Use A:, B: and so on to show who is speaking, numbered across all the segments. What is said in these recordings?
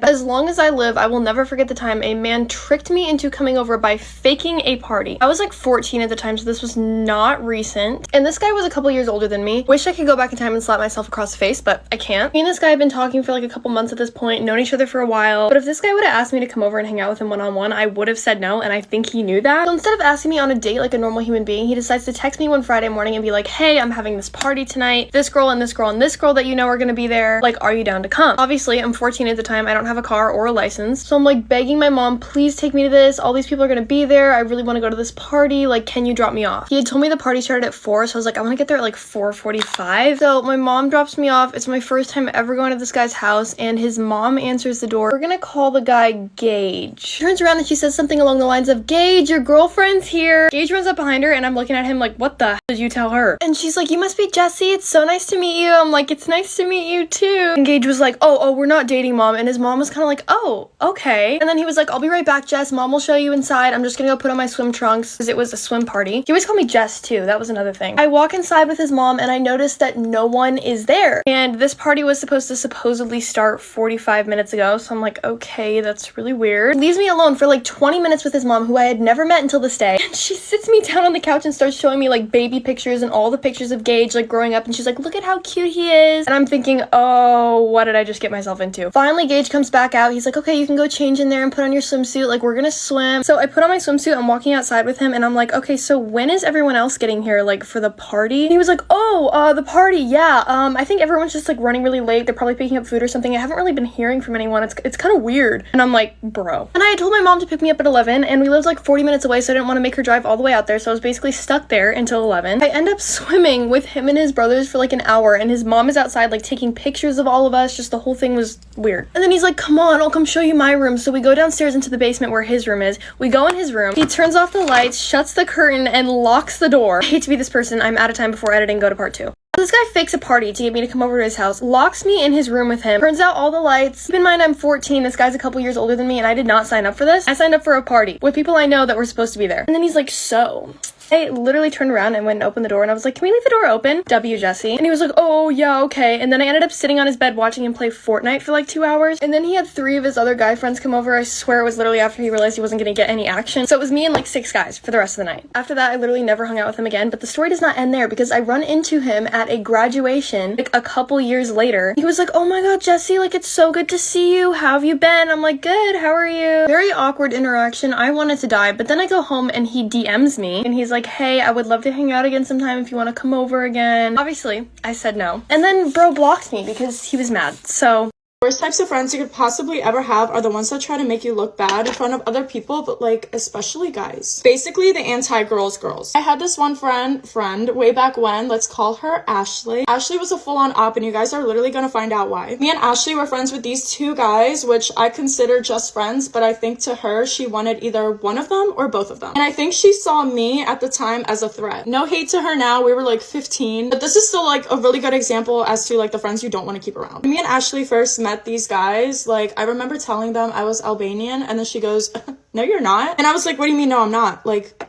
A: As long as I live, I will never forget the time a man tricked me into coming over by faking a party. I was like 14 at the time, so this was not recent. And this guy was a couple years older than me. Wish I could go back in time and slap myself across the face, but I can't. Me and this guy have been talking for like a couple months at this point, known each other for a while. But if this guy would have asked me to come over and hang out with him one-on-one, I would have said no, and I think he knew that. So instead of asking me on a date like a normal human being, he decides to text me one Friday morning and be like, hey, I'm having this party tonight. This girl and this girl and this girl that you know are gonna be there. Like, are you down to come? Obviously, I'm 14 at the time. I don't have a car or a license. So I'm like begging my mom, please take me to this. All these people are gonna be there. I really want to go to this party. Like, can you drop me off? He had told me the party started at 4, so I was like, I want to get there at like 4:45. So my mom drops me off. It's my first time ever going to this guy's house, and his mom answers the door. We're gonna call the guy Gage. She turns around and she says something along the lines of, Gage, your girlfriend's here. Gage runs up behind her, and I'm looking at him like, what the hell did you tell her? And she's like, you must be Jesse. It's so nice to meet you. I'm like, it's nice to meet you too. And Gage was like, oh, we're not dating, mom. And his mom was kind of like, oh, okay. And then he was like, I'll be right back, Jess. Mom will show you inside. I'm just gonna go put on my swim trunks because it was a swim party. He always called me Jess too. That was another thing. I walk inside with his mom and I notice that no one is there. And this party was supposed to supposedly start 45 minutes ago. So I'm like, okay, that's really weird. He leaves me alone for like 20 minutes with his mom, who I had never met until this day. And she sits me down on the couch and starts showing me like baby pictures and all the pictures of Gage like growing up. And she's like, look at how cute he is. And I'm thinking, oh, what did I just get myself into? Finally, Gage comes back out. He's like, okay, you can go change in there and put on your swimsuit. Like, we're gonna swim. So I put on my swimsuit. I'm walking outside with him and I'm like, okay, so when is everyone else getting here, like for the party? And he was like, oh, the party, yeah. I think everyone's just like running really late. They're probably picking up food or something. I haven't really been hearing from anyone. It's kind of weird. And I'm like, bro. And I had told my mom to pick me up at 11 and we lived like 40 minutes away, so I didn't want to make her drive all the way out there. So I was basically stuck there until 11. I end up swimming with him and his brothers for like an hour, and his mom is outside like taking pictures of all of us. Just the whole thing was weird. And then he's like, come on, I'll come show you my room. So we go downstairs into the basement where his room is. We go in his room. He turns off the lights, shuts the curtain, and locks the door. I hate to be this person. I'm out of time before editing. Go to part 2. This guy fakes a party to get me to come over to his house, locks me in his room with him, turns out all the lights. Keep in mind, I'm 14. This guy's a couple years older than me, and I did not sign up for this. I signed up for a party with people I know that were supposed to be there. And then he's like, so... I literally turned around and went and opened the door, and I was like, can we leave the door open? W, Jesse. And he was like, oh, yeah, okay. And then I ended up sitting on his bed watching him play Fortnite for like 2 hours. And then he had 3 of his other guy friends come over. I swear it was literally after he realized he wasn't going to get any action. So it was me and like 6 guys for the rest of the night. After that, I literally never hung out with him again. But the story does not end there, because I run into him at a graduation like a couple years later. He was like, oh my god, Jesse, like, it's so good to see you. How have you been? I'm like, good. How are you? Very awkward interaction. I wanted to die. But then I go home and he DMs me and he's like, hey, I would love to hang out again sometime if you want to come over again. Obviously, I said no. And then bro blocked me because he was mad. So
B: worst types of friends you could possibly ever have are the ones that try to make you look bad in front of other people, but like especially guys. Basically the anti-girls girls. I had this one friend way back when. Let's call her Ashley. Ashley was a full-on op, and you guys are literally gonna find out why. Me and Ashley were friends with these 2 guys, which I consider just friends, but I think to her she wanted either one of them or both of them. And I think she saw me at the time as a threat. No hate to her now, we were like 15, but this is still like a really good example as to like the friends you don't want to keep around. When me and Ashley first met these guys, like I remember telling them I was Albanian, and then she goes, no you're not. And I was like, what do you mean no I'm not? Like,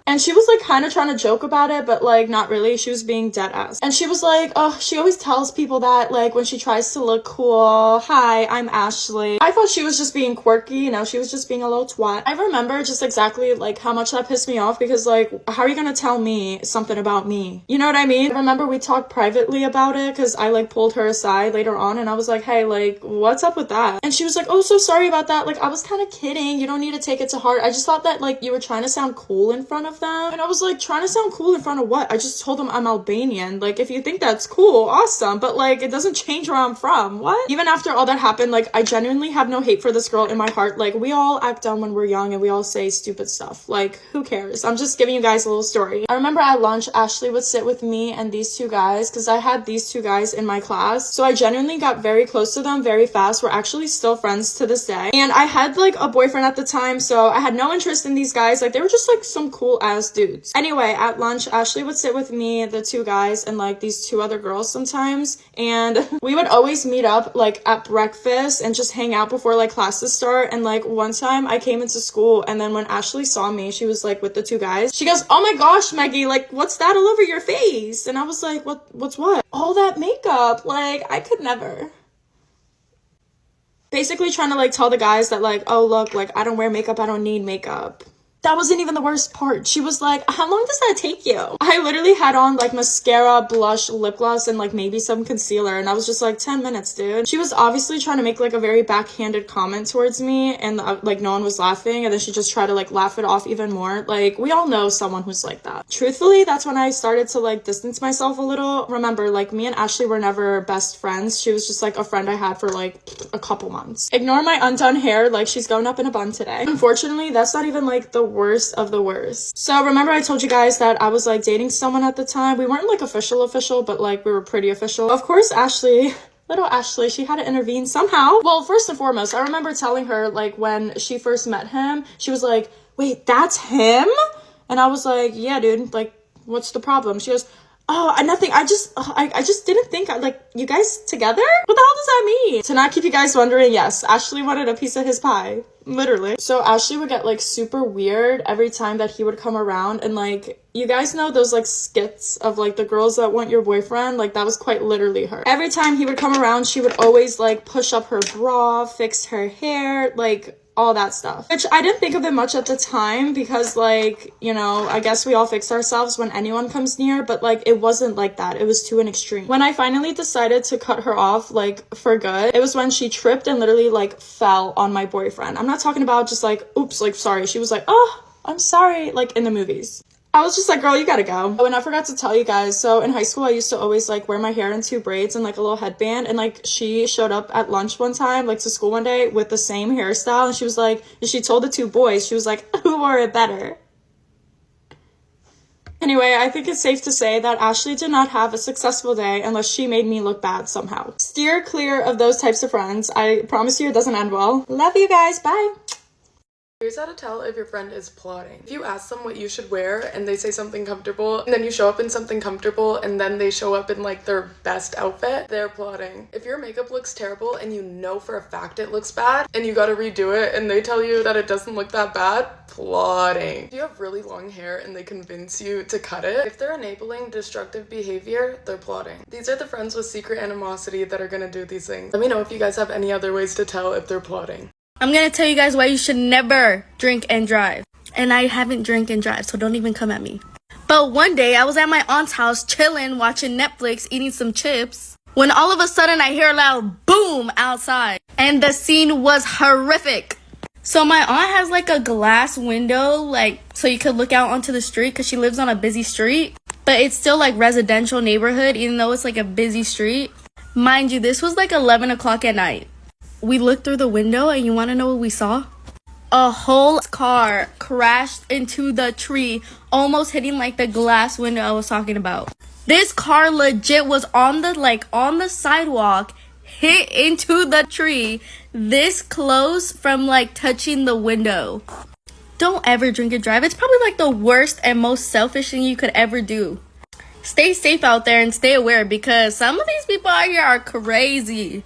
B: and she was like kind of trying to joke about it, but like not really. She was being dead ass. And she was like, oh, she always tells people that like when she tries to look cool. Hi, I'm Ashley. I thought she was just being quirky, you know, she was just being a little twat. I remember just exactly like how much that pissed me off, because like, how are you gonna tell me something about me? You know what I mean? I remember we talked privately about it, because I like pulled her aside later on and I was like, hey, like what's up with that? And she was like, oh, so sorry about that. Like, I was kind of kidding. You don't need to take it to heart. I just thought that like you were trying to sound cool in front of them. And I was like, trying to sound cool in front of what? I just told them I'm Albanian. Like, if you think that's cool, awesome, but like it doesn't change where I'm from. What? Even after all that happened, like I genuinely have no hate for this girl in my heart. Like, we all act dumb when we're young and we all say stupid stuff. Like, who cares? I'm just giving you guys a little story. I remember at lunch Ashley would sit with me and these 2 guys, because I had these 2 guys in my class, so I genuinely got very close to them very fast. We're actually still friends to this day, and I had like a boyfriend at the time, so I had no interest in these guys. Like, they were just like some cool ass dudes. Anyway, at lunch, Ashley would sit with me, the 2 guys, and like these 2 other girls sometimes, and we would always meet up like at breakfast and just hang out before like classes start. And like one time I came into school, and then when Ashley saw me, she was like with the 2 guys, she goes, oh my gosh, Maggie, like what's that all over your face? And I was like, what's what? All that makeup, like I could never. Basically trying to like tell the guys that like, oh look, like I don't wear makeup, I don't need makeup. That wasn't even the worst part. She was like, how long does that take you? I literally had on like mascara, blush, lip gloss, and like maybe some concealer. And I was just like, 10 minutes, dude. She was obviously trying to make like a very backhanded comment towards me. And like no one was laughing. And then she just tried to like laugh it off even more. Like we all know someone who's like that. Truthfully, that's when I started to like distance myself a little. Remember, like me and Ashley were never best friends. She was just like a friend I had for like a couple months. Ignore my undone hair. Like she's going up in a bun today. Unfortunately, that's not even like the worst of the worst. So remember I told you guys that I was like dating someone at the time. We weren't like official, but like we were pretty official. Of course, little Ashley, she had to intervene somehow. Well, first and foremost, I remember telling her like when she first met him, she was like, wait, that's him? And I was like, yeah, dude, like what's the problem? She goes, oh, nothing. I just didn't think, like, you guys together? What the hell does that mean? To not keep you guys wondering, yes, Ashley wanted a piece of his pie. Literally. So Ashley would get, like, super weird every time that he would come around. And, like, you guys know those, like, skits of, like, the girls that want your boyfriend? Like, that was quite literally her. Every time he would come around, she would always, like, push up her bra, fix her hair, like, all that stuff, which I didn't think of it much at the time because like, you know, I guess we all fix ourselves when anyone comes near, but like it wasn't like that. It was to an extreme. When I finally decided to cut her off like for good, it was when she tripped and literally like fell on my boyfriend. I'm not talking about just like, oops, like sorry. She was like, oh, I'm sorry, like in the movies. I was just like, girl, you gotta go. Oh, and I forgot to tell you guys, so in high school, I used to always, like, wear my hair in 2 braids and, like, a little headband, and, like, she showed up at lunch one time, like, to school one day with the same hairstyle, and she was like, and she told the 2 boys, she was like, who wore it better? Anyway, I think it's safe to say that Ashley did not have a successful day unless she made me look bad somehow. Steer clear of those types of friends. I promise you it doesn't end well. Love you guys. Bye.
C: Here's how to tell if your friend is plotting. If you ask them what you should wear and they say something comfortable and then you show up in something comfortable and then they show up in like their best outfit, they're plotting. If your makeup looks terrible and you know for a fact it looks bad and you gotta redo it and they tell you that it doesn't look that bad, plotting. If you have really long hair and they convince you to cut it, if they're enabling destructive behavior, they're plotting. These are the friends with secret animosity that are gonna do these things. Let me know if you guys have any other ways to tell if they're plotting.
D: I'm gonna tell you guys why you should never drink and drive. And I haven't drank and drive, so don't even come at me. But one day, I was at my aunt's house chilling, watching Netflix, eating some chips, when all of a sudden I hear a loud boom outside. And the scene was horrific. So my aunt has like a glass window, like, so you could look out onto the street because she lives on a busy street. But it's still like residential neighborhood, even though it's like a busy street. Mind you, this was like 11 o'clock at night. We looked through the window and you want to know what we saw? A whole car crashed into the tree, almost hitting like the glass window I was talking about. This car legit was on the sidewalk, hit into the tree, this close from like touching the window. Don't ever drink and drive. It's probably like the worst and most selfish thing you could ever do. Stay safe out there and stay aware because some of these people out here are crazy.